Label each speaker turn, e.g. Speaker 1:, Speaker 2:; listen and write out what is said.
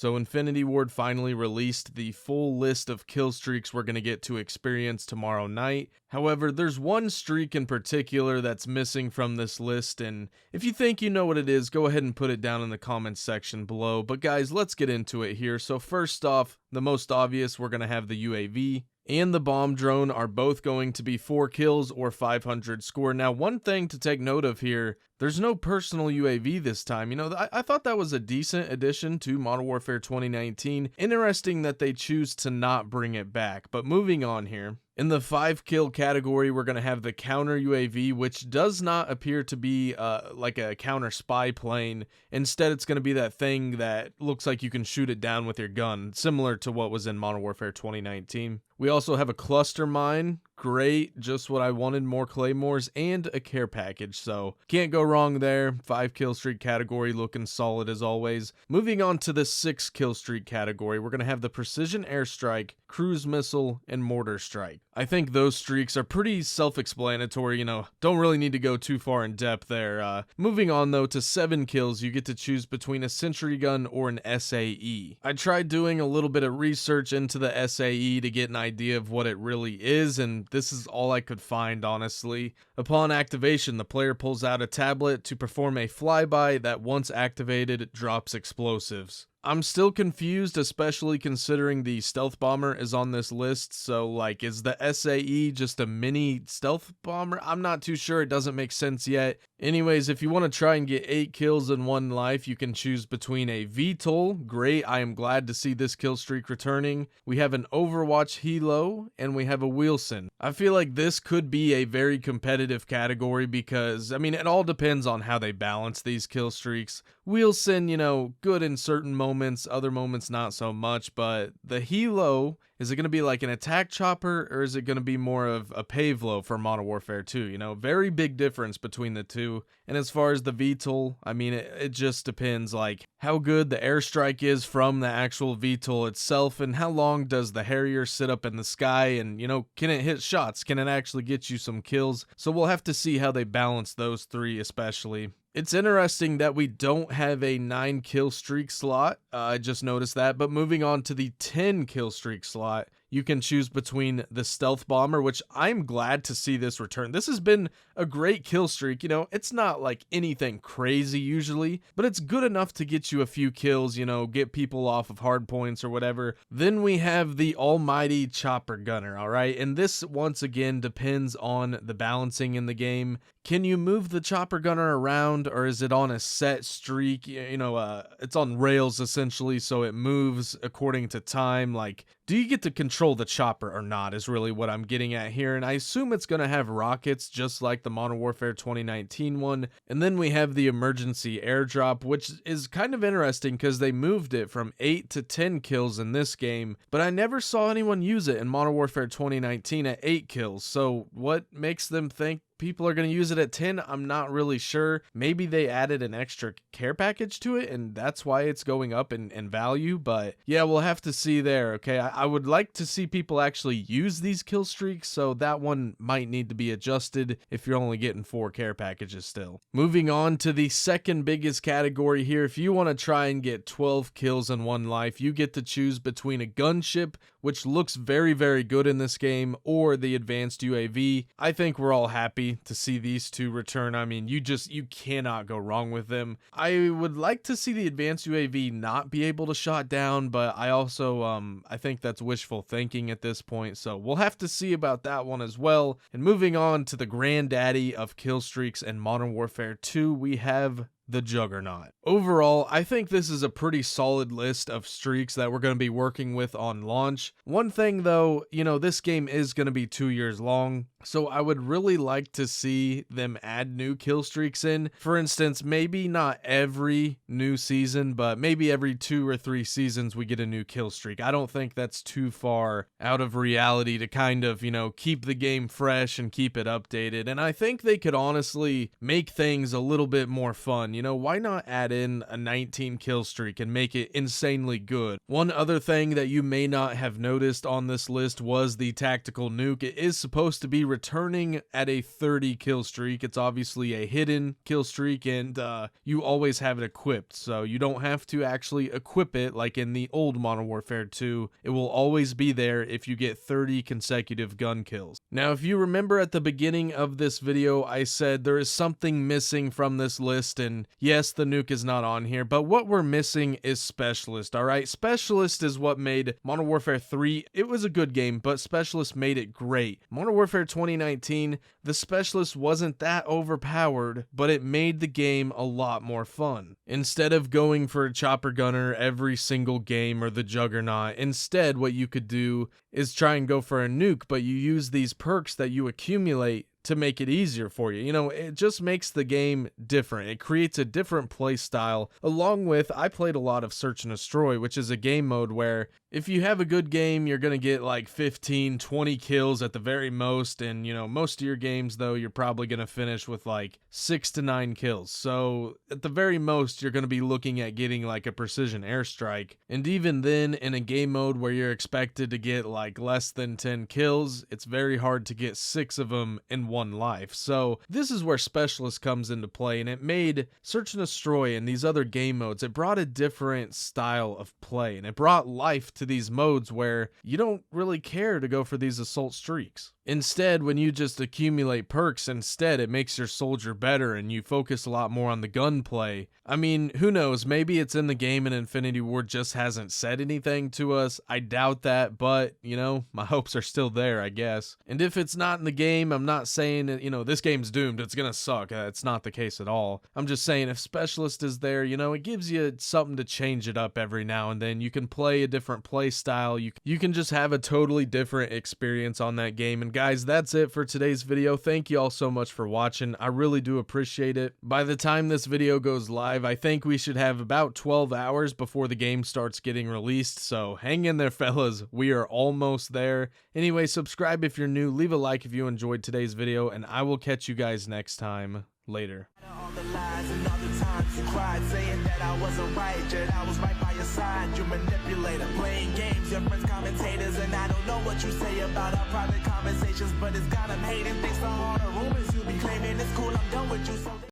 Speaker 1: So Infinity Ward finally released the full list of kill streaks we're going to get to experience tomorrow night. However, there's one streak in particular that's missing from this list, and if you think you know what it is, go ahead and put it down in the comments section below. But guys, let's get into it here. So first off, the most obvious, we're going to have the UAV and the bomb drone are both going to be 4 kills or 500 score. Now, one thing to take note of here, there's no personal UAV this time. You know, I thought that was a decent addition to Modern Warfare 2019. Interesting that they choose to not bring it back. But moving on here. In the 5 kill category, we're going to have the counter UAV, which does not appear to be like a counter spy plane. Instead, it's going to be that thing that looks like you can shoot it down with your gun, similar to what was in Modern Warfare 2019. We also have a cluster mine. Great, just what I wanted, more claymores, and a care package, so can't go wrong there. 5 kill streak category looking solid as always. Moving on to the 6 kill streak category, we're going to have the precision airstrike, cruise missile, and mortar strike. I think those streaks are pretty self-explanatory, you know, don't really need to go too far in depth there. Moving on though to 7 kills, you get to choose between a sentry gun or an SAE. I tried doing a little bit of research into the SAE to get an idea of what it really is, and this is all I could find, honestly. Upon activation, the player pulls out a tablet to perform a flyby that once activated drops explosives. I'm still confused, especially considering the stealth bomber is on this list, so like, is the SAE just a mini stealth bomber? I'm not too sure, it doesn't make sense yet. Anyways, if you want to try and get 8 kills in one life, you can choose between a VTOL, great, I am glad to see this kill streak returning. We have an Overwatch Helo, and we have a Wilson. I feel like this could be a very competitive category because, I mean, it all depends on how they balance these kill streaks. Wilson, you know, good in certain moments, other moments not so much, but the Helo, is it going to be like an attack chopper, or is it going to be more of a Pavlo for Modern Warfare 2? You know, very big difference between the two. And as far as the VTOL, I mean, it just depends, like, how good the airstrike is from the actual VTOL itself, and how long does the Harrier sit up in the sky, and, you know, can it hit shots? Can it actually get you some kills? So we'll have to see how they balance those three especially. It's interesting that we don't have a 9 kill streak slot, I just noticed that, but moving on to the 10 kill streak slot, you can choose between the stealth bomber, which I'm glad to see this return. This has been a great kill streak, you know, it's not like anything crazy usually, but it's good enough to get you a few kills, you know, get people off of hard points or whatever. Then we have the almighty chopper gunner, alright, and this once again depends on the balancing in the game. Can you move the chopper gunner around, or is it on a set streak? You know, it's on rails essentially, so it moves according to time. Like, do you get to control the chopper or not is really what I'm getting at here, and I assume it's going to have rockets just like the Modern Warfare 2019 one. And then we have the emergency airdrop, which is kind of interesting because they moved it from 8 to 10 kills in this game, but I never saw anyone use it in Modern Warfare 2019 at 8 kills, so what makes them think people are going to use it at 10? I'm not really sure. Maybe they added an extra care package to it and that's why it's going up in value, but yeah, we'll have to see there. Okay, I would like to see people actually use these kill streaks, so that one might need to be adjusted if you're only getting 4 care packages still. Moving on to the second biggest category here, if you want to try and get 12 kills in one life, you get to choose between a gunship, which looks very, very good in this game, or the advanced UAV. I think we're all happy to see these two return. I mean, you cannot go wrong with them. I would like to see the advanced UAV not be able to shot down, but I also I think that's wishful thinking at this point, so we'll have to see about that one as well. And moving on to the granddaddy of kill streaks in Modern Warfare 2, we have the Juggernaut. Overall, I think this is a pretty solid list of streaks that we're going to be working with on launch. One thing though, you know, this game is going to be 2 years long, so I would really like to see them add new kill streaks in. For instance, maybe not every new season, but maybe every 2 or 3 seasons we get a new kill streak. I don't think that's too far out of reality to kind of, you know, keep the game fresh and keep it updated. And I think they could honestly make things a little bit more fun. You You know, why not add in a 19 kill streak and make it insanely good? One other thing that you may not have noticed on this list was the tactical nuke. It is supposed to be returning at a 30 kill streak. It's obviously a hidden kill streak, and you always have it equipped, so you don't have to actually equip it like in the old Modern Warfare 2. It will always be there if you get 30 consecutive gun kills. Now, if you remember at the beginning of this video, I said there is something missing from this list, and yes, the nuke is not on here, but what we're missing is Specialist, alright? Specialist is what made Modern Warfare 3, it was a good game, but Specialist made it great. Modern Warfare 2019, the Specialist wasn't that overpowered, but it made the game a lot more fun. Instead of going for a chopper gunner every single game or the Juggernaut, instead what you could do is try and go for a nuke, but you use these perks that you accumulate to make it easier for you. You know, it just makes the game different. It creates a different play style, along with, I played a lot of Search and Destroy, which is a game mode where if you have a good game, you're going to get like 15, 20 kills at the very most, and you know, most of your games though, you're probably going to finish with like 6 to 9 kills. So at the very most, you're going to be looking at getting like a precision airstrike, and even then, in a game mode where you're expected to get like less than 10 kills, it's very hard to get 6 of them in one life. So this is where Specialist comes into play, and it made Search and Destroy and these other game modes, it brought a different style of play, and it brought life to these modes where you don't really care to go for these assault streaks. Instead, when you just accumulate perks, instead it makes your soldier better and you focus a lot more on the gunplay. I mean, who knows, maybe it's in the game and Infinity Ward just hasn't said anything to us. I doubt that, but you know, my hopes are still there, I guess. And if it's not in the game, I'm not saying that, you know, this game's doomed, it's gonna suck. It's not the case at all. I'm just saying if Specialist is there, you know, it gives you something to change it up every now and then. You can play a different play style. You can just have a totally different experience on that game. And guys, that's it for today's video. Thank you all so much for watching. I really do appreciate it. By the time this video goes live, I think we should have about 12 hours before the game starts getting released. So hang in there, fellas. We are almost there. Anyway, subscribe if you're new. Leave a like if you enjoyed today's video, and I will catch you guys next time. Later.
Speaker 2: All the lies and all the times you cried, saying that I wasn't right, yet I was right by your side. You manipulator, playing games, your friends commentators, and I don't know what you say about our private conversations, but it's got them hating. Thanks to all the rumors you be claiming, it's cool, I'm done with you. So